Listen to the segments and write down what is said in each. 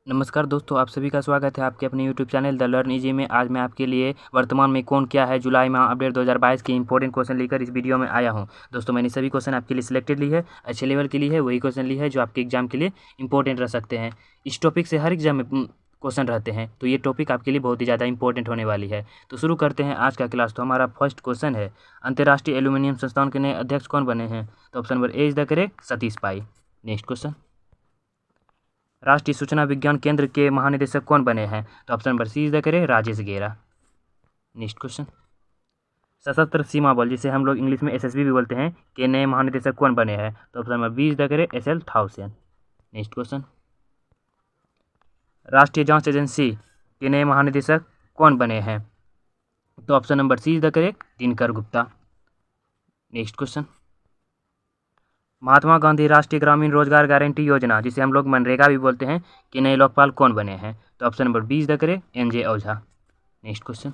नमस्कार दोस्तों, आप सभी का स्वागत है आपके अपने YouTube channel the learn easy में। आज मैं आपके लिए वर्तमान में कौन क्या है जुलाई माह अपडेट 2022 के इंपॉर्टेंट क्वेश्चन लेकर इस वीडियो में आया हूं। दोस्तों, मैंने सभी क्वेश्चन आपके लिए सिलेक्टेड ली है, अच्छे लेवल के लिए है, वही क्वेश्चन ली है जो आपके एग्जाम के लिए इंपॉर्टेंट रह सकते हैं। इस टॉपिक से हर एग्जाम में क्वेश्चन रहते हैं, तो ये टॉपिक आपके लिए बहुत ही ज़्यादा इंपॉर्टेंट होने वाली है। तो शुरू करते हैं आज का क्लास। तो हमारा फर्स्ट क्वेश्चन है, अंतर्राष्ट्रीय एल्यूमिनियम संस्थान के नए अध्यक्ष कौन बने हैं? तो option number A is the correct, Satish pi. Next question, राष्ट्रीय सूचना विज्ञान केंद्र के महानिदेशक कौन बने हैं? तो option number C is the correct, Rajesh Gera. Next question, सशस्त्र सीमा बल जिसे हम लोग इंग्लिश में एसएसबी भी बोलते हैं के नए महानिदेशक कौन बने हैं? तो option number B is the correct, SL Thaosen. Next question, राष्ट्रीय जांच एजेंसी के नए महानिदेशक कौन बने हैं? तो option number C is the correct, Dinkar Gupta. Next question, Mahatma Gandhi राष्ट्रीय ग्रामीण रोजगार गारंटी योजना जिसे हम लोग मनरेगा भी बोलते हैं के नए लोकपाल कौन बने हैं? तो option number B is the correct, NJ Ojha. Next question,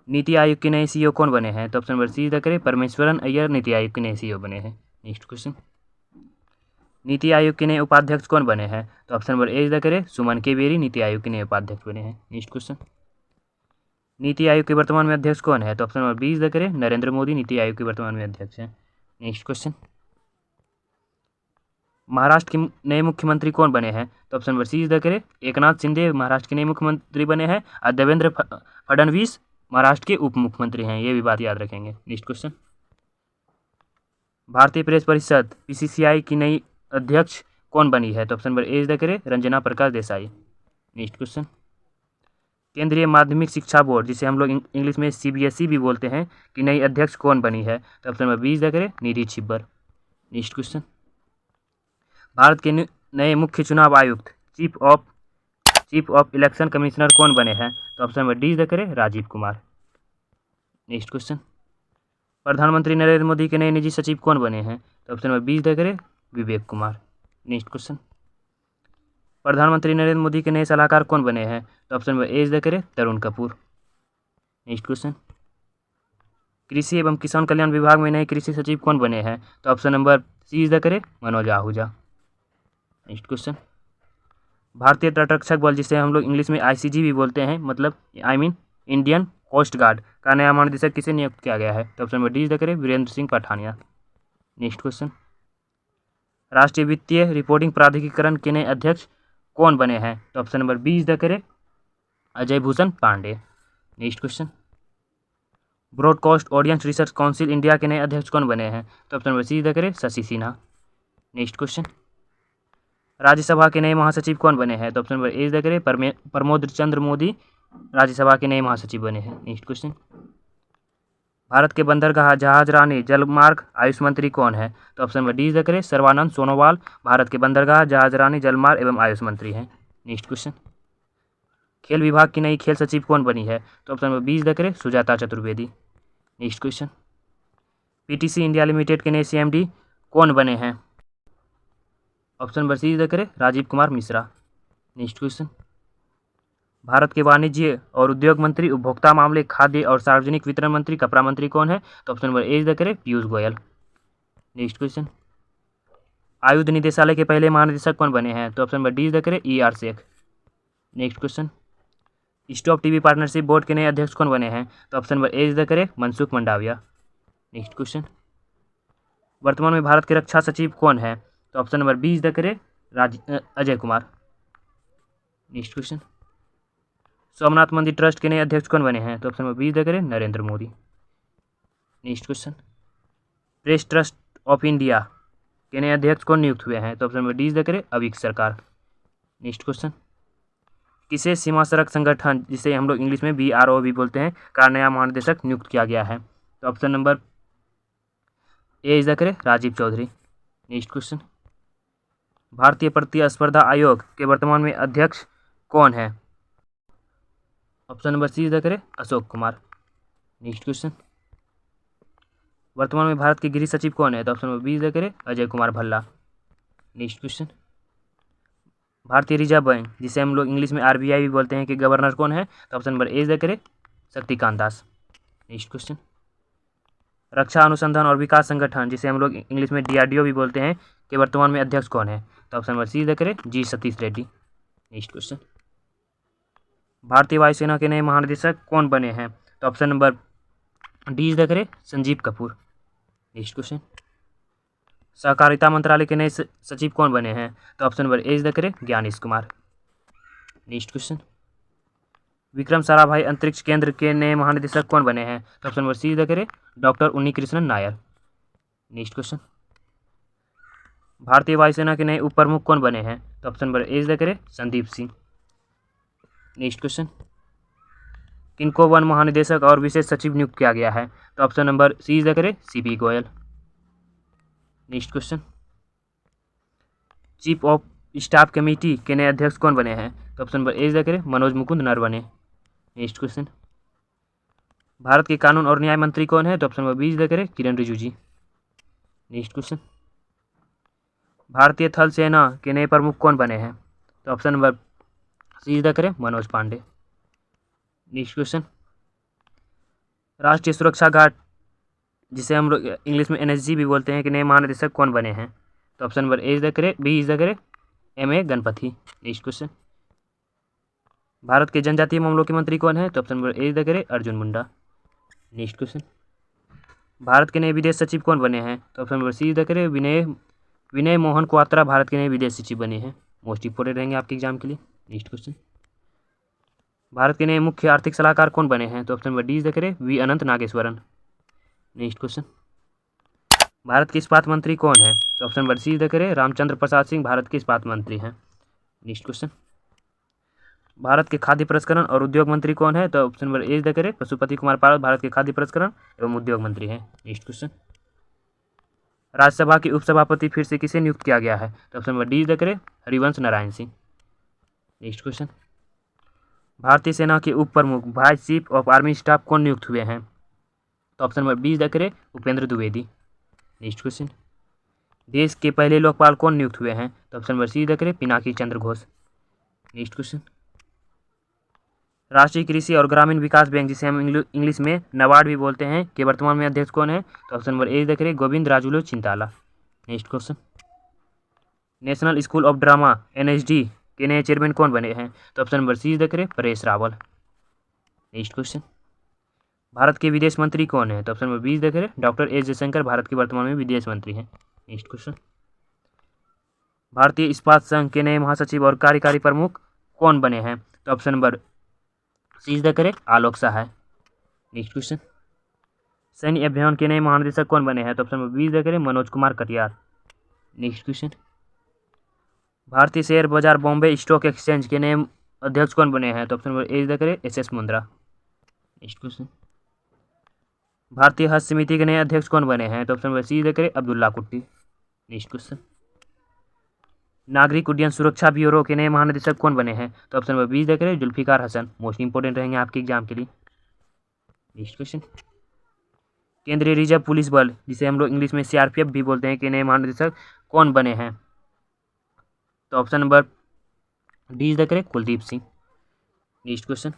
NITI Aayog के नए सीईओ कौन बने हैं? तो option number C is the correct, Parameswaran Iyer NITI Aayog के नए सीईओ बने हैं। नेक्स्ट क्वेश्चन, नीति आयोग के नए उपाध्यक्ष कौन बने हैं? तो option number A is the correct, Suman K Bery नीति आयोग के नए उपाध्यक्ष बने हैं। नेक्स्ट क्वेश्चन, नीति आयोग के वर्तमान में अध्यक्ष कौन है? तो option number B is the correct, Narendra Modi NITI Aayog के वर्तमान में अध्यक्ष हैं। नेक्स्ट क्वेश्चन, महाराष्ट्र के नए मुख्यमंत्री कौन बने हैं? तो option number C is the correct, Eknath Shinde Maharashtra के नए मुख्यमंत्री बने हैं और देवेंद्र फडणवीस महाराष्ट्र के उप मुख्यमंत्री हैं। ये भी बात याद रखेंगे। नेक्स्ट क्वेश्चन, भारतीय प्रेस परिषद पीसीसीआई की नई अध्यक्ष कौन बनी है? तो option number A is the correct, Ranjana Prakash Desai. Next question, केंद्रीय माध्यमिक शिक्षा बोर्ड जिसे हम लोग इंग्लिश में सीबीएसई भी बोलते हैं कि नई अध्यक्ष कौन बनी है? तो option number B is the correct, Nidhi Chhibber. Next question, Bharat के नए मुख्य चुनाव आयुक्त चीफ ऑफ इलेक्शन कमिश्नर कौन बने हैं? तो option number D is the correct, Rajiv Kumar. Next question, प्रधानमंत्री नरेंद्र मोदी के नए निजी सचिव कौन बने हैं? तो option number B is the correct, Vivek Kumar. Next question, प्रधानमंत्री नरेंद्र मोदी के नए सलाहकार कौन बने हैं? तो option number A is the correct, Tarun Kapoor. Next question, कृषि एवं किसान कल्याण विभाग में नए कृषि सचिव कौन बने हैं? तो option number C is the correct, Manoj Ahuja. Next question, भारतीय तटरक्षक बल जिसे हम लोग इंग्लिश में आईसीजी भी बोलते हैं, मतलब इंडियन कोस्ट गार्ड का नया महानिदेशक किसे नियुक्त किया गया है? तो option number D is the correct, Virender Singh Pathania. Next question, राष्ट्रीय वित्तीय रिपोर्टिंग प्राधिकरण के नए अध्यक्ष कौन बने हैं? तो option number B is the correct, Ajay Bhushan Pandey. Next question, broadcast audience research council India के नए अध्यक्ष कौन बने हैं? तो option number C is the correct, Shashi Sinha. Next question, Rajya Sabha के नए महासचिव कौन बने हैं? तो option number A is the correct, Pramod Chandra Modi Rajya Sabha के नए महासचिव बने हैं। नेक्स्ट क्वेश्चन, भारत के बंदरगाह जहाजरानी जलमार्ग आयुष मंत्री कौन है? तो option number D is the correct, Sarbananda Sonowal Bharat के बंदरगाह जहाजरानी जलमार्ग एवं आयुष मंत्री हैं। नेक्स्ट क्वेश्चन, खेल विभाग की नई खेल सचिव कौन बनी है? तो option number B is the correct, Sujata Chaturvedi. Next question, PTC India limited के नए सीएमडी कौन बने हैं? Option number C is the correct, Rajiv Kumar Mishra. Next question, Bharat के वाणिज्य और उद्योग मंत्री, उपभोक्ता मामले, खाद्य और सार्वजनिक वितरण मंत्री, कपड़ा मंत्री कौन है? तो option number A is the correct, Piyush Goyal. Next question, आयुध निदेशालय के पहले महानिदेशक कौन बने हैं? तो option number D is the करेक्ट, ER Sheikh. Next question, stop TV partnership board के नए अध्यक्ष कौन बने हैं? तो option number A is the correct, Mansukh Mandaviya. Next question, वर्तमान में भारत के रक्षा सचिव कौन है? तो option number B is the correct, Ajay Kumar. Next question, Somnath मंदिर ट्रस्ट के नए अध्यक्ष कौन बने हैं? तो option number B is the correct, Narendra Modi. Next question, press trust of India के नए अध्यक्ष कौन नियुक्त हुए हैं? तो option number D is the correct, Avik Sarkar. Next question, किसे सीमा सड़क संगठन जिसे हम लोग इंग्लिश में BRO भी बोलते हैं का नया महानिदेशक नियुक्त किया गया है? तो option number A is the correct, Rajiv Chaudhary. Next question, भारतीय प्रतिस्पर्धा आयोग के वर्तमान में अध्यक्ष कौन है? Option number C is the correct, Ashok Kumar. Next question, वर्तमान में भारत के गृह सचिव कौन है? तो option number B is the correct, Ajay Kumar Bhalla. Next question, भारतीय रिजर्व बैंक जिसे हम लोग इंग्लिश में RBI भी बोलते हैं कि गवर्नर कौन है? तो option number A is the correct, Shaktikanta Das. Next question, रक्षा अनुसंधान और विकास संगठन जिसे हम लोग इंग्लिश में DRDO भी बोलते हैं कि वर्तमान में अध्यक्ष कौन है? तो option number C is the correct G Satheesh Reddy. Next question, भारतीय वायुसेना के नए महानिदेशक कौन बने हैं? तो option number D is the correct Sanjeev Kapoor. Next question, सहकारिता मंत्रालय के नए सचिव कौन बने हैं? तो option number A is the correct Gyanesh Kumar. Next question, Vikram Sarabhai अंतरिक्ष केंद्र के नए महानिदेशक कौन बने हैं? तो option number C is the correct doctor Unnikrishnan Nair. Next question, भारतीय वायुसेना के नए उप प्रमुख कौन बने हैं? तो option number A is the correct Sandeep Singh. Next question, किनको वन महानिदेशक और विशेष सचिव नियुक्त किया गया है? तो option number C is the correct CP Goyal. Next question, chief of staff committee के नए अध्यक्ष कौन बने हैं? तो option number A is the correct Manoj Mukund Naravane. Next question, Bharat के कानून और न्याय मंत्री कौन है? तो option number B is the correct Kiran Rijiju. Next question, भारतीय थल सेना के नए प्रमुख कौन बने हैं? तो option number C is the correct Manoj Pande. Next question, राष्ट्रीय सुरक्षा गार्ड जिसे हम लोग इंग्लिश में एनएसजी भी बोलते हैं कि नए महानिदेशक कौन बने हैं? तो option number A is the correct B is the correct M A. Ganapathy. Next question, Bharat के जनजातीय मामलों के मंत्री कौन है? तो option number A is the correct Arjun Munda. Next question, Bharat के नए विदेश सचिव कौन बने हैं? तो option number C is the correct Vinay Mohan Kwatra Bharat के नए विदेश सचिव बने हैं। मोस्ट इंपोर्टेंट रहेंगे आपके एग्जाम के लिए। नेक्स्ट क्वेश्चन, भारत के नए मुख्य आर्थिक सलाहकार कौन बने हैं? तो option number D is the correct V Anantha Nageswaran. Next question, Bharat के इस्पात मंत्री कौन है? तो option number C is the correct Ramchandra Prasad Singh Bharat के इस्पात मंत्री हैं। नेक्स्ट क्वेश्चन, भारत के खाद्य प्रसंस्करण और उद्योग मंत्री कौन है? तो option number A is the correct Pashupati Kumar Paras Bharat के खाद्य प्रसंस्करण एवं उद्योग मंत्री हैं। नेक्स्ट क्वेश्चन, राज्यसभा के उपसभापति फिर से किसे नियुक्त किया गया है? तो option number D is the correct Harivansh Narayan Singh. Next question, भारतीय सेना के उप प्रमुख vice chief of army staff कौन नियुक्त हुए हैं? तो option number B is the correct Upendra Dwivedi. Next question, देश के पहले लोकपाल कौन नियुक्त हुए हैं? तो option number C is the correct Pinaki Chandra Ghosh. Next question, राष्ट्रीय कृषि और ग्रामीण विकास बैंक जिसे हम इंग्लिश में नाबार्ड भी बोलते हैं के वर्तमान में अध्यक्ष कौन है? तो option number A is the correct Govindarajulu Chintala. Next question, national school of drama NSD के नए चेयरमैन कौन बने हैं? तो option number C is the correct Paresh Rawal. Next question, Bharat के विदेश मंत्री कौन है? तो option number B is the correct doctor S Jaishankar Bharat के वर्तमान में विदेश मंत्री हैं। नेक्स्ट क्वेश्चन, भारतीय इस्पात संघ के नए महासचिव और कार्यकारी प्रमुख कौन बने हैं? तो option number C is the correct Alok Sahay. Next question, सैन्य अभियान के नए महानिदेशक कौन बने हैं? तो option number B is the correct Manoj Kumar Katiyar. Next question, भारतीय शेयर बाजार बॉम्बे स्टॉक एक्सचेंज के नए अध्यक्ष कौन बने हैं? तो option number A is the correct S Mundra. Next question, भारतीय हज समिति के नए अध्यक्ष कौन बने हैं? तो option number C is the correct Abdullah Kutty. Next question, नागरिक उड्डयन सुरक्षा ब्यूरो के नए महानिदेशक कौन बने हैं? तो option number B is the correct Zulfiqar Hasan. Most important रहेंगे आपके एग्जाम के लिए। नेक्स्ट क्वेश्चन, केंद्रीय रिजर्व पुलिस बल जिसे हम लोग इंग्लिश में सीआरपीएफ भी बोलते हैं के नए महानिदेशक कौन बने हैं? तो option number D is the correct Kuldeep Singh. Next question,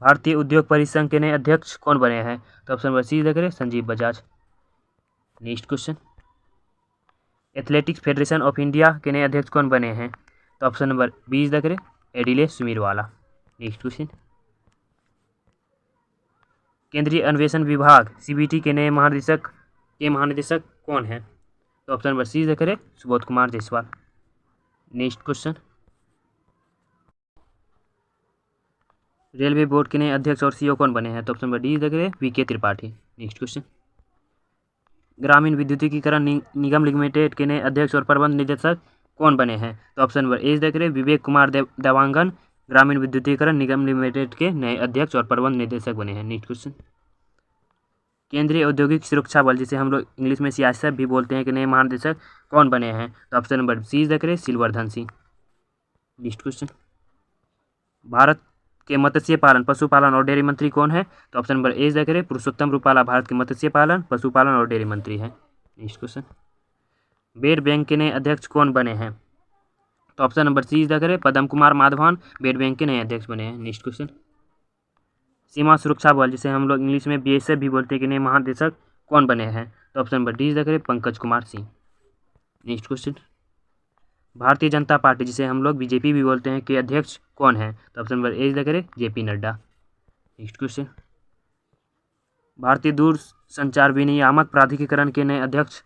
भारतीय उद्योग परिसंघ के नए अध्यक्ष कौन बने हैं? तो option number C is the correct Sanjeev Bajaj. Next question, athletics federation of India के नए अध्यक्ष कौन बने हैं? तो option number B is the correct Adille Sumariwalla. Next question, केंद्रीय अन्वेषण विभाग सीबीटी के नए महानिदेशक कौन है? तो option number C is the correct Subodh Kumar Jaiswal. Next question, railway board के नए अध्यक्ष और सीईओ कौन बने हैं? तो option number D is the correct VK Tripathi. Next question, ग्रामीण विद्युतीकरण निगम लिमिटेड के नए अध्यक्ष और प्रबंध निदेशक कौन बने हैं? तो option number A is the correct Vivek Kumar Dewangan ग्रामीण विद्युतीकरण निगम लिमिटेड के नए अध्यक्ष और प्रबंध निदेशक बने हैं। नेक्स्ट क्वेश्चन, केंद्रीय औद्योगिक सुरक्षा बल जिसे हम लोग इंग्लिश में सीआईएसएफ भी बोलते हैं कि नए महानिदेशक कौन बने हैं? तो option number C is the correct Silvardhan Singh. Next question, Bharat के मत्स्य पालन पशुपालन और डेयरी मंत्री कौन है? तो option number A is the correct Purushottam Rupala Bharat के मत्स्य पालन पशुपालन और डेयरी मंत्री हैं। नेक्स्ट क्वेश्चन, बेड बैंक के नए अध्यक्ष कौन बने हैं? तो option number C is the correct Padma Kumar Madhavan bad bank के नए अध्यक्ष बने हैं। नेक्स्ट क्वेश्चन, सीमा सुरक्षा बल जिसे हम लोग इंग्लिश में बीएसएफ भी बोलते हैं कि नए महानिदेशक कौन बने हैं? तो option number D is the correct Pankaj Kumar Singh. Next question, Bharatiya Janata party जिसे हम लोग बीजेपी भी बोलते हैं के अध्यक्ष कौन है? तो option number A is the correct JP Nadda. Next question, भारतीय दूरसंचार विनियामक प्राधिकरण के नए अध्यक्ष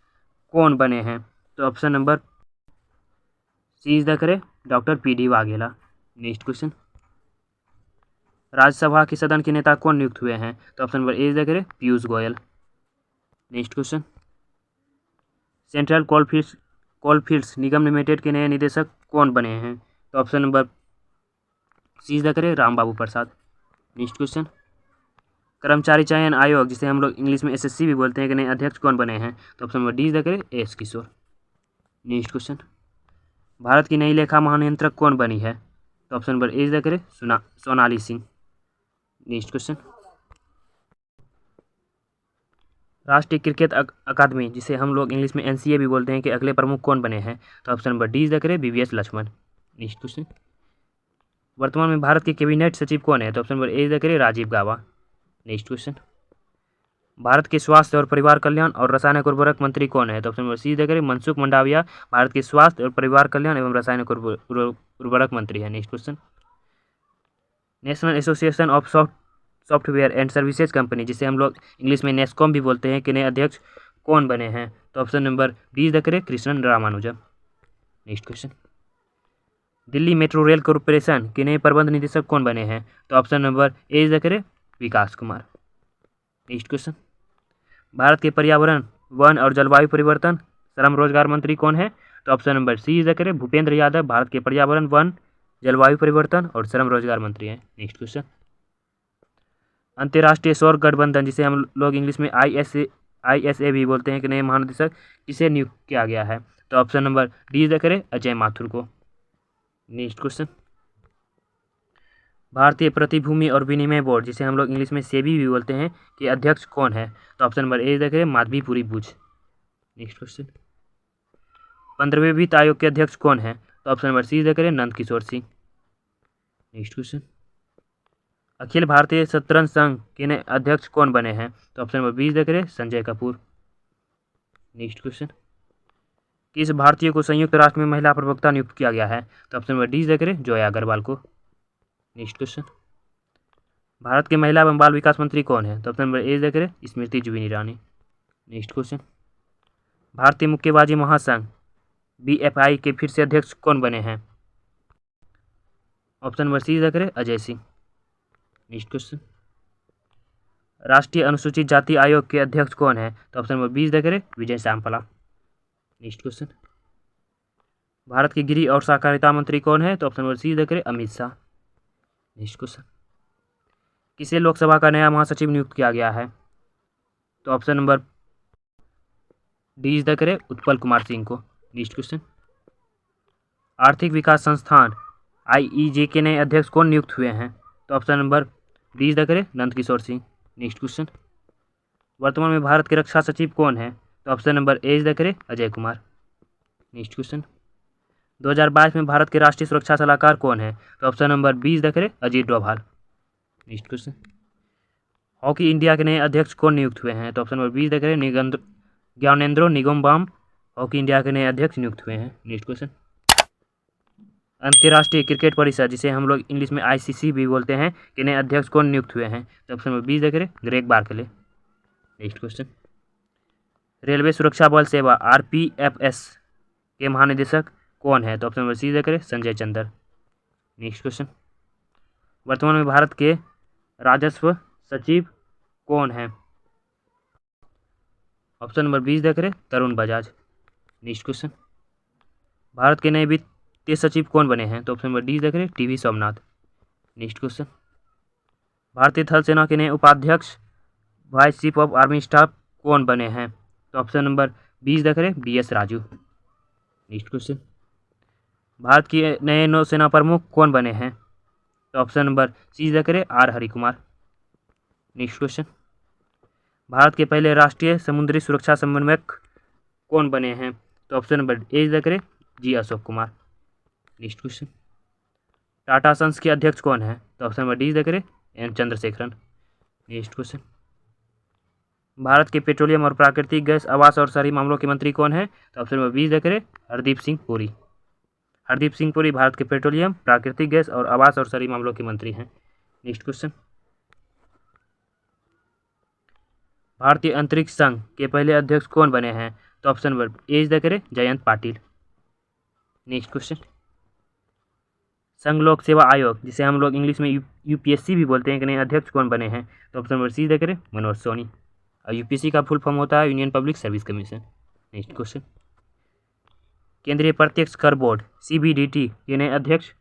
कौन बने हैं? तो option number C is the correct doctor PD. Vaghela. Next question, Rajya Sabha के सदन के नेता कौन नियुक्त हुए हैं? तो option number A is the correct Piyush Goyal. Next question, central coalfields निगम लिमिटेड के नए निदेशक कौन बने हैं? तो option number C is the correct Rambabu Prasad. Next question, कर्मचारी चयन आयोग जिसे हम लोग इंग्लिश में एसएससी भी बोलते हैं के नए अध्यक्ष कौन बने हैं? तो option number D is the correct S Kishore. Next question, Bharat की नई लेखा महानियंत्रक कौन बनी है? तो option number A is the correct Sonali Singh. Next question, राष्ट्रीय क्रिकेट अकादमी जिसे हम लोग इंग्लिश में एनसीए भी बोलते हैं कि अगले प्रमुख कौन बने हैं? तो option number D is the correct VVS Laxman. Next question, वर्तमान में भारत के कैबिनेट सचिव कौन है? तो option number A is the correct Rajiv Gauba. Next question, Bharat के स्वास्थ्य और परिवार कल्याण और रासायनिक उर्वरक मंत्री कौन है? तो option number C is the correct Mansukh Mandaviya Bharat के स्वास्थ्य और परिवार कल्याण एवं रासायनिक उर्वरक मंत्री है। Next question, national association of software and services company जिसे हम लोग इंग्लिश में नेस्कॉम भी बोलते हैं के नए अध्यक्ष कौन बने हैं? तो option number D is the correct Krishnan Ramanujan. Next question, Delhi metro rail corporation के नए प्रबंध निदेशक कौन बने हैं? तो option number A is the correct Vikas Kumar. Next question, Bharat के पर्यावरण वन और जलवायु परिवर्तन श्रम रोजगार मंत्री कौन है? तो option number C is the correct Bhupender Yadav Bharat के पर्यावरण वन जलवायु परिवर्तन और श्रम रोजगार मंत्री हैं। नेक्स्ट क्वेश्चन, अंतर्राष्ट्रीय सौर गठबंधन जिसे हम लोग इंग्लिश में आईएसए भी बोलते हैं कि नए महानिदेशक किसे नियुक्त किया गया है? तो option number D is the correct Ajay Mathur को। नेक्स्ट क्वेश्चन, भारतीय प्रतिभूति और विनिमय बोर्ड जिसे हम लोग इंग्लिश में सेबी भी बोलते हैं कि अध्यक्ष कौन है? तो option number A is the correct Madhabi Puri Buch. Next question, 15वें वित्त आयोग के अध्यक्ष कौन है? तो option number C is the correct Nand Kishore Singh. Next question, अखिल भारतीय शतरंज संघ के नए अध्यक्ष कौन बने हैं? तो option number B is the correct Sanjay Kapoor. Next question, किस भारतीय को संयुक्त राष्ट्र में महिला प्रवक्ता नियुक्त किया गया है? तो option number D is the correct Zoya Agarwal को। नेक्स्ट क्वेश्चन, भारत के महिला एवं बाल विकास मंत्री कौन है? तो option number A is the correct Smriti Zubin Irani. Next question, भारतीय मुक्केबाजी महासंघ बीएफआई के फिर से अध्यक्ष कौन बने हैं? Option number C is the correct Ajay Singh. Next question, राष्ट्रीय अनुसूचित जाति आयोग के अध्यक्ष कौन है? तो option number B is the correct Vijay Sampla. Next question, Bharat के गृह और सहकारिता मंत्री कौन है? तो option number C is the correct Amit Shah. Next question, किसे लोकसभा का नया महासचिव नियुक्त किया गया है? तो option number D is the correct Utpal Kumar Singh को। नेक्स्ट क्वेश्चन, आर्थिक विकास संस्थान आईईजे के नए अध्यक्ष कौन नियुक्त हुए हैं? तो option number D is the correct Nand Kishore Singh. Next question, वर्तमान में भारत के रक्षा सचिव कौन है? तो option number A is the correct Ajay Kumar. Next question, 2022 में भारत के राष्ट्रीय सुरक्षा सलाहकार कौन है? तो option number B is the correct Ajit Doval. Next question, hockey India के नए अध्यक्ष कौन नियुक्त हुए हैं? तो option number B is the correct Gyanendro Ningombam hockey India के नए अध्यक्ष नियुक्त हुए हैं। नेक्स्ट क्वेश्चन, अंतर्राष्ट्रीय क्रिकेट परिषद जिसे हम लोग इंग्लिश में आईसीसी भी बोलते हैं कि नए अध्यक्ष कौन नियुक्त हुए हैं? तो option number B is the correct Greg Barclay. Next question, railway सुरक्षा बल सेवा आरपीएफएस के महानिदेशक कौन है? तो option number C is the correct Sanjay Chander. Next question, वर्तमान में भारत के राजस्व सचिव कौन है? Option number B is the correct Tarun Bajaj. Next question, Bharat के नए वित्तीय सचिव कौन बने हैं? तो option number D is the correct TV Somnath. Next question, भारतीय थल सेना के नए उपाध्यक्ष vice chief of army staff कौन बने हैं? तो option number B is the correct BS Raju. Next question, Bharat के नए नौसेना प्रमुख कौन बने हैं? तो option number C is the correct R Harikumar. Next question, Bharat के पहले राष्ट्रीय समुद्री सुरक्षा समन्वयक कौन बने हैं? तो option number A is the correct G Ashok Kumar. Next question, Tata sons के अध्यक्ष कौन है? तो option number D is the correct N Chandrasekaran. Next question, Bharat के पेट्रोलियम और प्राकृतिक गैस आवास और शहरी मामलों के मंत्री कौन है? तो option number B is the correct Hardeep Singh Puri. Hardeep Singh Puri Bharat के पेट्रोलियम, प्राकृतिक गैस और आवास और शहरी मामलों के मंत्री हैं। नेक्स्ट क्वेश्चन, भारतीय अंतरिक्ष संघ के पहले अध्यक्ष कौन बने हैं? तो option number A is the correct, Jayant Patil. Next question, संघ लोक सेवा आयोग जिसे हम लोग इंग्लिश में यूपीएससी भी बोलते हैं, कि नए अध्यक्ष कौन बने हैं? तो option number C is the correct, Manoj Soni. और यूपीएससी का फुल फॉर्म होता है union public service commission. Next question, केंद्रीय प्रत्यक्ष कर बोर्ड सीबीडीटी के नए अध्यक्ष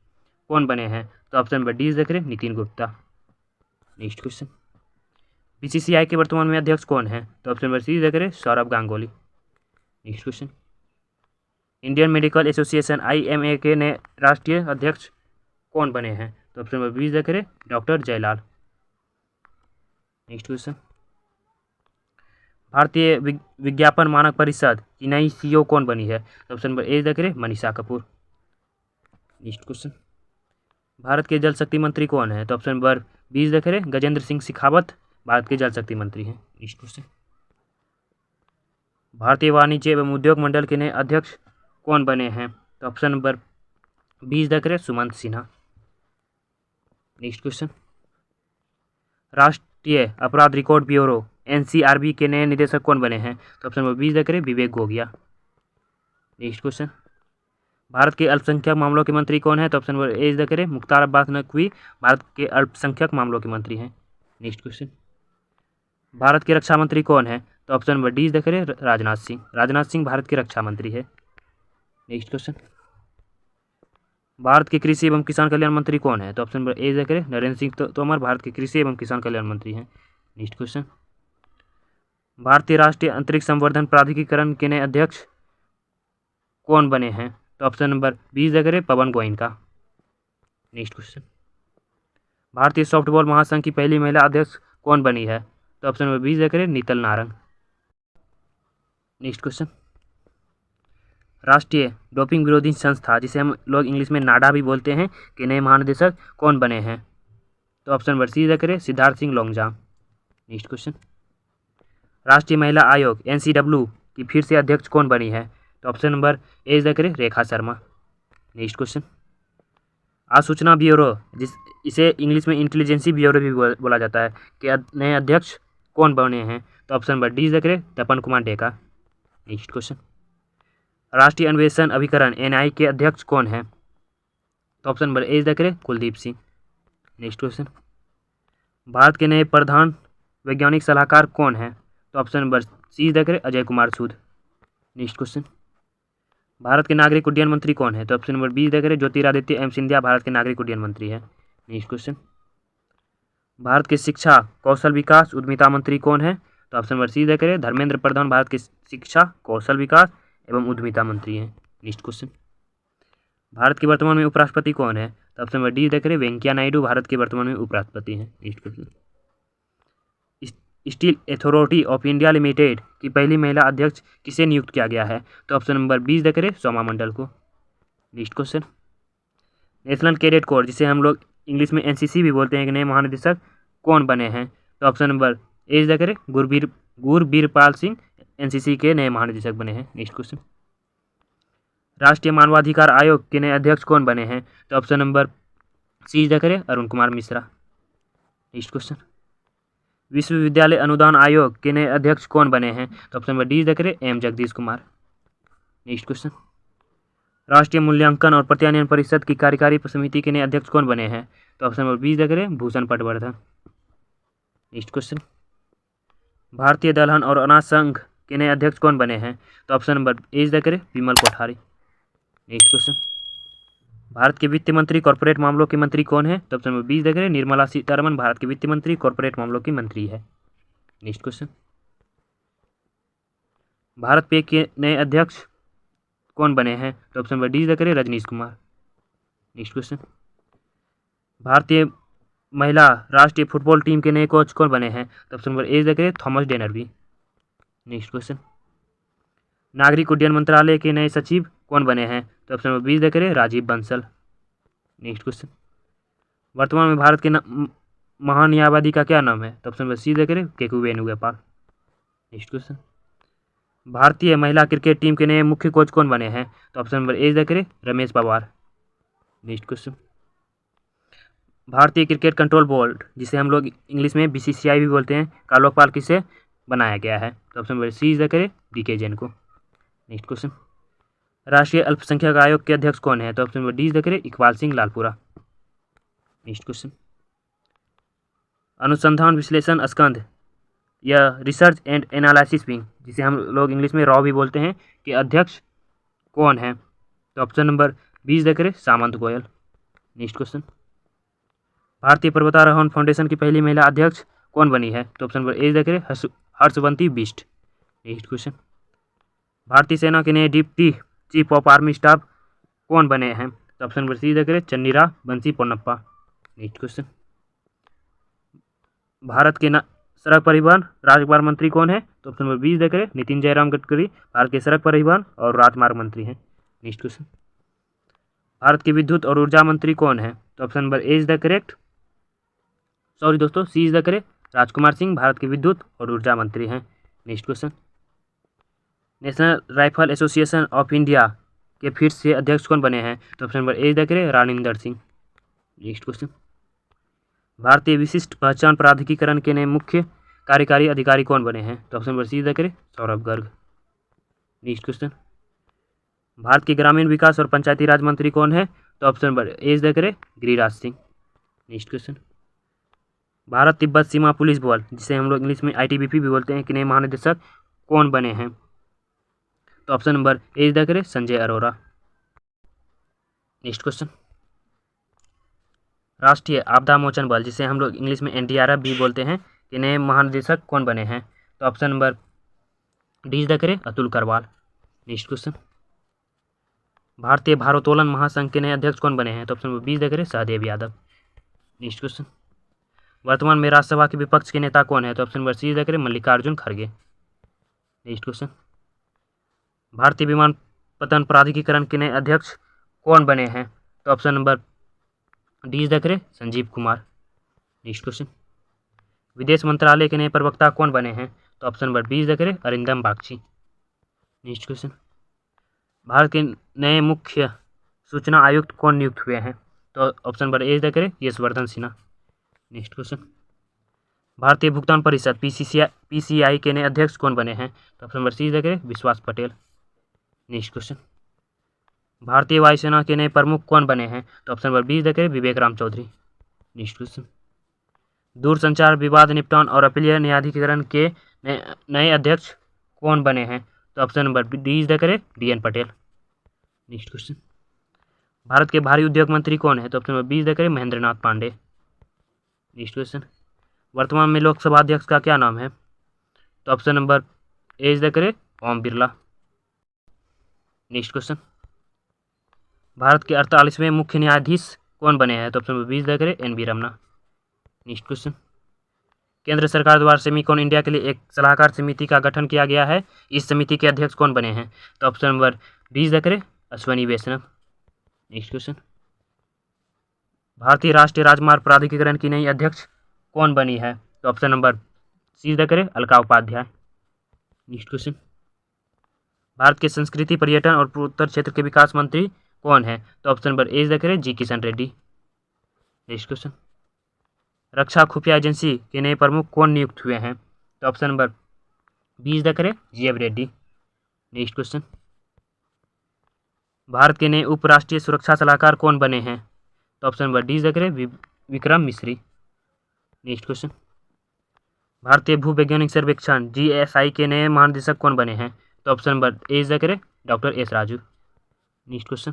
कौन बने हैं? तो option number D is the correct, Nitin Gupta. Next question, BCCI के वर्तमान में अध्यक्ष कौन है? तो option number C is the correct, Sourav Ganguly. Next question, Indian medical association IMA के नए राष्ट्रीय अध्यक्ष कौन बने हैं? तो option number B is the correct, doctor Jayalal. Next question, भारतीय विज्ञापन मानक परिषद की नई CEO कौन बनी है? तो option number A is the correct, Manisha Kapoor. Next question, Bharat के जल शक्ति मंत्री कौन है? तो option number B is the correct, Gajendra Singh Shekhawat Bharat के जल शक्ति मंत्री हैं। नेक्स्ट क्वेश्चन, भारतीय वाणिज्य एवं उद्योग मंडल के नए अध्यक्ष कौन बने हैं? तो option number B is the correct, Sumant Sinha. Next question, राष्ट्रीय अपराध रिकॉर्ड ब्यूरो NCRB के नए निदेशक कौन बने हैं? तो option number B is the correct, Vivek Gogia. Next question, Bharat के अल्पसंख्यक मामलों के मंत्री कौन है? तो option number A is the correct, Mukhtar Abbas Naqvi Bharat के अल्पसंख्यक मामलों के मंत्री हैं। नेक्स्ट क्वेश्चन, भारत के रक्षा मंत्री कौन है? तो option number D is the correct, Rajnath Singh. Rajnath Singh Bharat के रक्षा मंत्री है। नेक्स्ट क्वेश्चन, भारत के कृषि एवं किसान कल्याण मंत्री कौन है? तो option number A is the correct, Narendra Singh Tomar Bharat के कृषि एवं किसान कल्याण मंत्री हैं। नेक्स्ट क्वेश्चन, भारतीय राष्ट्रीय अंतरिक्ष संवर्धन प्राधिकरण के नए अध्यक्ष कौन बने हैं? तो option number B is the correct, Pawan Goenka. Next question, भारतीय सॉफ्टबॉल महासंघ की पहली महिला अध्यक्ष कौन बनी है? तो option number B is the correct, Neetal Narang. Next question, राष्ट्रीय डोपिंग विरोधी संस्था जिसे हम लोग इंग्लिश में नाडा भी बोलते हैं, के नए महानिदेशक कौन बने हैं? तो option number C is the correct, Siddharth Singh Longjam. Next question, राष्ट्रीय महिला आयोग NCW की फिर से अध्यक्ष कौन बनी है? तो option number A is the correct, Rekha Sharma. Next question, आसूचना ब्यूरो इसे इंग्लिश में इंटेलिजेंसी ब्यूरो भी बोला जाता है, के नए अध्यक्ष कौन बने हैं? तो option number D is the correct, Tapan Kumar Deka. Next question, राष्ट्रीय अन्वेषण अभिकरण NI के अध्यक्ष कौन है? तो option number A is the correct, Kuldeep Singh. Next question, Bharat के नए प्रधान वैज्ञानिक सलाहकार कौन है? तो option number C is the correct, Ajay Kumar Sood. Next question, Bharat के नागरिक उड्डयन मंत्री कौन है? तो option number B is the correct, Jyotiraditya M Scindia Bharat के नागरिक उड्डयन मंत्री है। नेक्स्ट क्वेश्चन, भारत के शिक्षा कौशल विकास उद्यमिता मंत्री कौन है? तो option number C is the correct, Dharmendra Pradhan Bharat के शिक्षा कौशल विकास एवं उद्यमिता मंत्री हैं। नेक्स्ट क्वेश्चन, भारत के वर्तमान में उपराष्ट्रपति कौन है? तो option number D is the correct, Venkaiah Naidu Bharat के वर्तमान में उपराष्ट्रपति हैं। Next question, steel authority of India limited की पहली महिला अध्यक्ष किसे नियुक्त किया गया है? तो option number B is the correct, Soma Mondal को। Next question, national cadet corps जिसे हम लोग इंग्लिश में NCC भी बोलते हैं, कि नए महानिदेशक कौन बने हैं? तो option number A is the correct, Gurbirpal Singh NCC के नए महानिदेशक बने हैं। नेक्स्ट क्वेश्चन, राष्ट्रीय मानवाधिकार आयोग के नए अध्यक्ष कौन बने हैं? तो option number C is the correct, Arun Kumar Mishra. Next question, विश्वविद्यालय अनुदान आयोग के नए अध्यक्ष कौन बने हैं? तो option number D is the correct, M Jagdish Kumar. Next question, राष्ट्रीय मूल्यांकन और प्रत्यायन परिषद की कार्यकारी समिति के नए अध्यक्ष कौन बने हैं? तो option number B is the correct, Bhushan Patwardhan. Next question, भारतीय दलहन और अनाज संघ के नए अध्यक्ष कौन बने हैं? तो option number A is the correct, Vimal Kothari. Next question, Bharat के वित्त मंत्री कॉर्पोरेट मामलों के मंत्री कौन है? तो option number B is the correct, Nirmala Sitharaman Bharat के वित्त मंत्री कॉर्पोरेट मामलों की मंत्री है। नेक्स्ट क्वेश्चन, भारत पे के नए अध्यक्ष कौन बने हैं? तो option number D is the correct, Rajnish Kumar. Next question, भारतीय महिला राष्ट्रीय फुटबॉल टीम के नए कोच कौन बने हैं? तो option number A is the correct, Thomas Dennerby. Next question, नागरिक उड्डयन मंत्रालय के नए सचिव कौन बने हैं? तो option number B is the correct, Rajiv Bansal. Next question, वर्तमान में भारत के महान्यायवादी का क्या नाम है? तो option number C is the correct, KK Venugopal. Next question, भारतीय महिला क्रिकेट टीम के नए मुख्य कोच कौन बने हैं? तो option number A is the correct, Ramesh Pawar. Next question, भारतीय क्रिकेट कंट्रोल बोर्ड, जिसे हम लोग इंग्लिश में बीसीसीआई भी बोलते हैं, का लोकपाल किसे बनाया गया है? तो option number C is the correct, D K Jain को। नेक्स्ट क्वेश्चन, राष्ट्रीय अल्पसंख्यक आयोग के अध्यक्ष कौन है? तो option number D is the correct, Iqbal Singh Lalpura. Next question, अनुसंधान विश्लेषण स्कंध या रिसर्च एंड एनालिसिस विंग, जिसे हम लोग इंग्लिश में रॉ भी बोलते हैं, के अध्यक्ष कौन है? तो option number B is the correct, Samant Goel. Next question, भारतीय पर्वतारोहण फाउंडेशन की पहली महिला अध्यक्ष कौन बनी है? तो option number A is the correct, Harshwanti Bisht. Next question, भारतीय सेना के नए deputy chief of army staff कौन बने हैं? तो option number C is the correct, Channira Bansi Ponnappa. Next question, Bharat के सड़क परिवहन राजमार्ग मंत्री कौन है? तो option number B is the correct, Nitin Jairam Gadkari Bharat के सड़क परिवहन और राजमार्ग मंत्री हैं। नेक्स्ट क्वेश्चन, भारत के विद्युत और ऊर्जा मंत्री कौन है? तो option number A is the correct, sorry दोस्तों, C is the correct, Rajkumar Singh Bharat के विद्युत और ऊर्जा मंत्री हैं। Next question, national rifle association of India के फिर से अध्यक्ष कौन बने हैं? तो option number A is the correct, Raninder Singh. Next question, भारतीय विशिष्ट पहचान प्राधिकरण के नए मुख्य कार्यकारी अधिकारी कौन बने हैं? तो option number C is the correct, Saurabh Garg. Next question, Bharat के ग्रामीण विकास और पंचायती राज मंत्री कौन है? तो option number A is the correct, Giriraj Singh. Next question, Bharat Tibet Seema police बल, जिसे हम लोग इंग्लिश में आईटीबीपी भी बोलते हैं, के नए महानिदेशक कौन बने हैं? तो option number A is the correct, Sanjay Arora. Next question, राष्ट्रीय आपदा मोचन बल, जिसे हम लोग इंग्लिश में एनडीआरएफ भी बोलते हैं, के नए महानिदेशक कौन बने हैं? तो option number D is the correct, Atul Karwal. Next question, भारतीय भारोत्तोलन महासंघ के नए अध्यक्ष कौन बने हैं? तो option number B is the correct, Sahdev Yadav. Next question, वर्तमान में राज्यसभा के विपक्ष के नेता कौन है? तो option number C is the correct, Mallikarjun खड़गे। नेक्स्ट क्वेश्चन, भारतीय विमानपत्तन प्राधिकरण के नए अध्यक्ष कौन बने हैं? तो option number D is the correct, Sanjeev Kumar. Next question, विदेश मंत्रालय के नए प्रवक्ता कौन बने हैं? तो option number B is the correct, Arindam Bagchi. Next question, Bharat के नए मुख्य सूचना आयुक्त कौन नियुक्त हुए हैं? तो option number A is the correct, Yashvardhan Sinha. Next question, भारतीय भुगतान परिषद पीसीआई के नए अध्यक्ष कौन बने हैं? तो option number C is the correct, Vishwas Patel. Next question, भारतीय वायुसेना के नए प्रमुख कौन बने हैं? तो option number B is the correct, Vivek Ram Chaudhary. Next question, दूरसंचार विवाद निपटान और अपीलीय न्यायाधिकरण के नए अध्यक्ष कौन बने हैं? तो option number D is the correct, DN Patel. Next question, Bharat के भारी उद्योग मंत्री कौन है? तो option number B is the correct, Mahendra Nath Pandey. Next question, वर्तमान में लोकसभा अध्यक्ष का क्या नाम है? तो option number A is the correct, Om Birla. Next question, Bharat के 48वें मुख्य न्यायाधीश कौन बने हैं? तो option number B is the correct, N B Ramna. Next question, केंद्र सरकार द्वारा सेमिकॉन इंडिया के लिए एक सलाहकार समिति का गठन किया गया है, इस समिति के अध्यक्ष कौन बने हैं? तो option number D is the correct, Ashwini Vaishnaw. Next question, भारतीय राष्ट्रीय राजमार्ग प्राधिकरण की नई अध्यक्ष कौन बनी है? तो option number C is the correct, Alka Upadhyay. Next question, Bharat के संस्कृति पर्यटन और पूर्वोत्तर क्षेत्र के विकास मंत्री कौन है? तो option number A is the correct, G Kishan Reddy. Next question, रक्षा खुफिया एजेंसी के नए प्रमुख कौन नियुक्त हुए हैं? तो option number B is the correct, G F Reddy. Next question, Bharat के नए उपराष्ट्रीय सुरक्षा सलाहकार कौन बने हैं? तो option number D is the correct, Vikram Misri. Next question, भारतीय भूवैज्ञानिक सर्वेक्षण जीएसआई के नए महानिदेशक कौन बने हैं? तो option number A is the correct, doctor S Raju. Next question,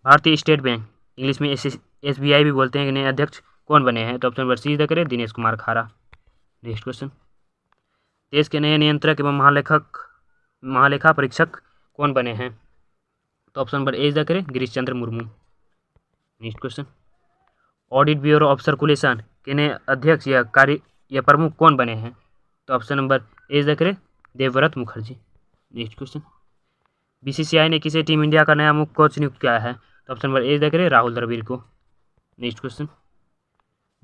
भारतीय स्टेट बैंक इंग्लिश में एसबीआई भी बोलते हैं, कि नए अध्यक्ष कौन बने हैं? तो option number C is the correct, Dinesh Kumar Khara. Next question, देश के नए नियंत्रक एवं महालेखा परीक्षक कौन बने हैं? तो option number A is the correct, Girish Chandra Murmu. Next question, audit bureau of circulation के नए अध्यक्ष या प्रमुख कौन बने हैं? तो option number A is the correct, Devvrat Mukherjee. Next question, BCCI ने किसे टीम इंडिया का नया मुख्य कोच नियुक्त किया है? तो option number A is the correct, Rahul Dravid को। नेक्स्ट क्वेश्चन,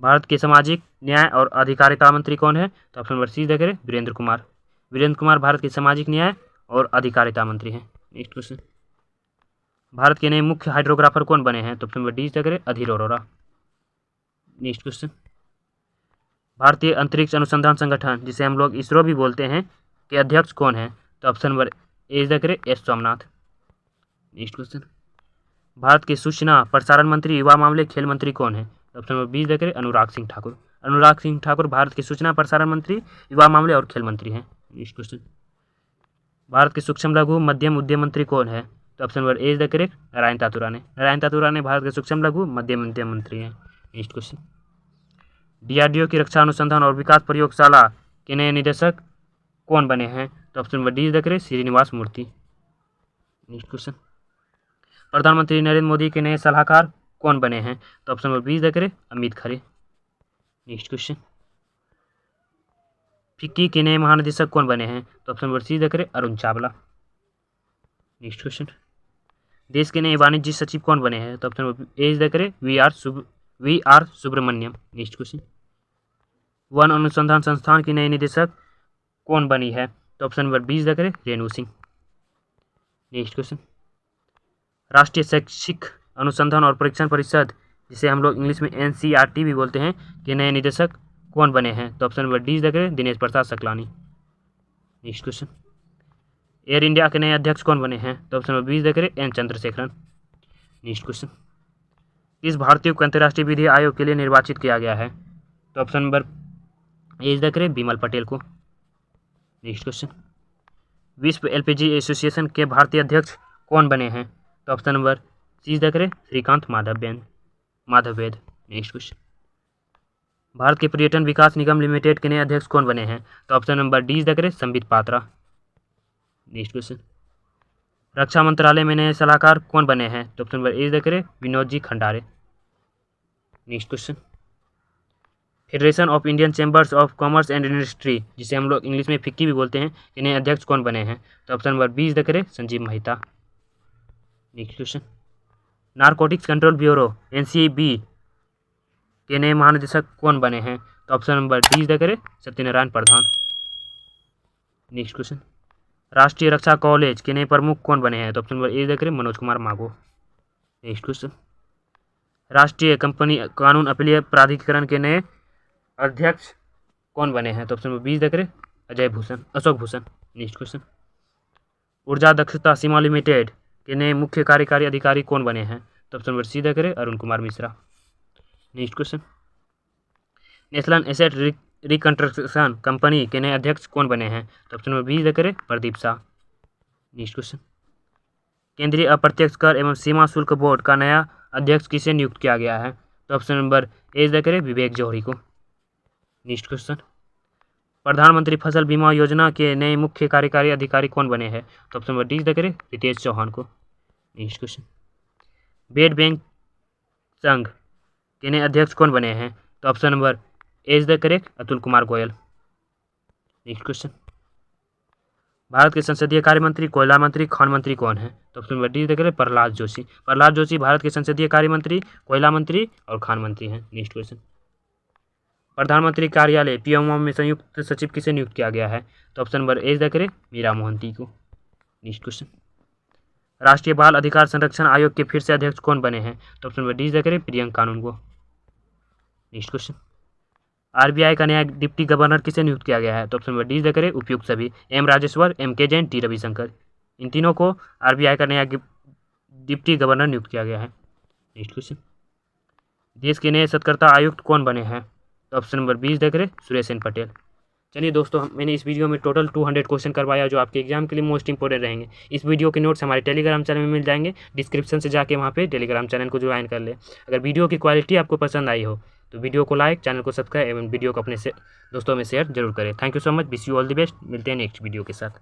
भारत के सामाजिक न्याय और अधिकारिता मंत्री कौन है? तो option number C is the correct, Virendra Kumar. Virendra Kumar Bharat के सामाजिक न्याय और अधिकारिता मंत्री हैं। नेक्स्ट क्वेश्चन, भारत के नए मुख्य हाइड्रोग्राफर कौन बने हैं? तो ऑप्शन नंबर डी करें अधीर अरोरा। नेक्स्ट क्वेश्चन, भारतीय अंतरिक्ष अनुसंधान संगठन, जिसे हम लोग इसरो भी बोलते हैं, के अध्यक्ष कौन है? तो ऑप्शन नंबर ए करें S Somnath. Next question, Bharat के सूचना प्रसारण मंत्री, युवा मामले, खेल मंत्री कौन है? तो ऑप्शन नंबर बी करें अनुराग सिंह ठाकुर। अनुराग सिंह ठाकुर भारत के सूचना प्रसारण मंत्री, युवा मामले और खेल मंत्री हैं। नेक्स्ट क्वेश्चन, भारत के सूक्ष्म लघु मध्यम उद्यम मंत्री कौन है? तो option number A correct Narayan Tatu Rane. Narayan Tatu Rane Bharat के सूक्ष्म लघु मध्यम उद्यम मंत्री हैं। नेक्स्ट क्वेश्चन, डीआरडीओ की रक्षा अनुसंधान और विकास प्रयोगशाला के नए निदेशक कौन बने हैं? तो ऑप्शन नंबर डी करें श्रीनिवास मूर्ति। नेक्स्ट क्वेश्चन, प्रधानमंत्री नरेंद्र मोदी के नए सलाहकार कौन बने हैं? तो ऑप्शन नंबर बी करें Amit Khare. Next question, FICCI के नए महानिदेशक कौन बने हैं? तो ऑप्शन नंबर सी करें अरुण चावला। नेक्स्ट क्वेश्चन, देश के नए वाणिज्य सचिव कौन बने हैं? तो ऑप्शन नंबर ए करें V R Subramaniam. Next question, वन अनुसंधान संस्थान की नई निदेशक कौन बनी है? तो ऑप्शन नंबर बी करें रेणु सिंह। नेक्स्ट क्वेश्चन, राष्ट्रीय शैक्षिक अनुसंधान और परीक्षण परिषद, जिसे हम लोग इंग्लिश में NCERT भी बोलते हैं, के नए निदेशक कौन बने हैं? तो ऑप्शन नंबर डी करें Dinesh Prasad Saklani. Next question, Air India के नए अध्यक्ष कौन बने हैं? तो ऑप्शन नंबर बी करें एन चंद्रशेखरन। नेक्स्ट क्वेश्चन, किस भारतीय को अंतर्राष्ट्रीय विधि आयोग के लिए निर्वाचित किया गया है? तो ऑप्शन नंबर ए करें बिमल पटेल को। नेक्स्ट क्वेश्चन, विश्व LPG एसोसिएशन के भारतीय अध्यक्ष कौन बने हैं? तो ऑप्शन नंबर सी करें श्रीकांत माधवेद। नेक्स्ट क्वेश्चन, भारत के पर्यटन विकास निगम लिमिटेड के नए अध्यक्ष कौन बने हैं? तो ऑप्शन नंबर डी करें संबित पात्रा। नेक्स्ट क्वेश्चन, रक्षा मंत्रालय में नए सलाहकार कौन बने हैं? तो ऑप्शन नंबर ए करें Vinod G Khandare. Next question, federation of Indian chambers of commerce and industry, जिसे हम लोग इंग्लिश में फिक्की भी बोलते हैं, के नए अध्यक्ष कौन बने हैं? तो ऑप्शन नंबर बी करें Sanjeev Mehta. Next question, narcotics control bureau NCB के नए महानिदेशक कौन बने हैं? तो ऑप्शन नंबर डी करें सत्यनारायण प्रधान। नेक्स्ट क्वेश्चन, राष्ट्रीय रक्षा कॉलेज के नए प्रमुख कौन बने हैं? तो ऑप्शन नंबर ए करें मनोज कुमार माघो। नेक्स्ट क्वेश्चन, राष्ट्रीय कंपनी कानून अपीलीय प्राधिकरण के नए अध्यक्ष कौन बने हैं? तो ऑप्शन नंबर बी करें अशोक भूषण। नेक्स्ट क्वेश्चन, ऊर्जा दक्षता सीमा लिमिटेड के नए मुख्य कार्यकारी अधिकारी कौन बने हैं? तो ऑप्शन नंबर सी करें Arun Kumar Mishra. Next question, national asset reconstruction company के नए अध्यक्ष कौन बने हैं? तो ऑप्शन नंबर बी करें प्रदीप शाह। नेक्स्ट क्वेश्चन, केंद्रीय अप्रत्यक्ष कर एवं सीमा शुल्क बोर्ड का नया अध्यक्ष किसे नियुक्त किया गया है? तो ऑप्शन नंबर ए करें विवेक जौहरी को। नेक्स्ट क्वेश्चन, प्रधानमंत्री फसल बीमा योजना के नए मुख्य कार्यकारी अधिकारी कौन बने हैं? तो ऑप्शन नंबर डी करें रितेश चौहान को। नेक्स्ट क्वेश्चन, बेड बैंक संघ के नए अध्यक्ष कौन बने हैं? तो option number A correct Atul Kumar Goyal. Next question, Bharat के संसदीय कार्य मंत्री, कोयला मंत्री, खान मंत्री कौन है? तो ऑप्शन नंबर डी करें प्रहलाद जोशी। प्रहलाद जोशी भारत के संसदीय कार्य मंत्री, कोयला मंत्री और खान मंत्री हैं। नेक्स्ट क्वेश्चन, प्रधानमंत्री कार्यालय PMO में संयुक्त सचिव किसे नियुक्त किया गया है? तो ऑप्शन नंबर ए करें मीरा मोहंती को। नेक्स्ट क्वेश्चन, राष्ट्रीय बाल अधिकार संरक्षण आयोग के फिर से अध्यक्ष कौन बने हैं? तो ऑप्शन नंबर डी करें प्रियंका कानून को। नेक्स्ट क्वेश्चन, RBI का नया डिप्टी गवर्नर किसे नियुक्त किया गया है? तो ऑप्शन नंबर डी करें उपयुक्त सभी M Rajeshwar, MK Jain, T Ravishankar. इन तीनों को RBI का नया डिप्टी गवर्नर नियुक्त किया गया है। नेक्स्ट क्वेश्चन, देश के नए सत्कर्ता आयुक्त कौन बने हैं? तो ऑप्शन नंबर 20 देख रहे सुरेश एन पटेल। चलिए दोस्तों, मैंने इस वीडियो में टोटल 200 क्वेश्चन करवाया जो आपके एग्जाम के लिए मोस्ट इंपॉर्टेंट रहेंगे। इस वीडियो के नोट्स हमारे टेलीग्राम चैनल में मिल जाएंगे, डिस्क्रिप्शन से जाके वहाँ पे टेलीग्राम चैनल को ज्वाइन कर ले। अगर वीडियो की क्वालिटी आपको पसंद आई हो तो वीडियो को लाइक, चैनल को सब्सक्राइब एवं वीडियो को अपने दोस्तों में शेयर जरूर करें। Thank you so much, wish you all the best. मिलते हैं नेक्स्ट वीडियो के साथ।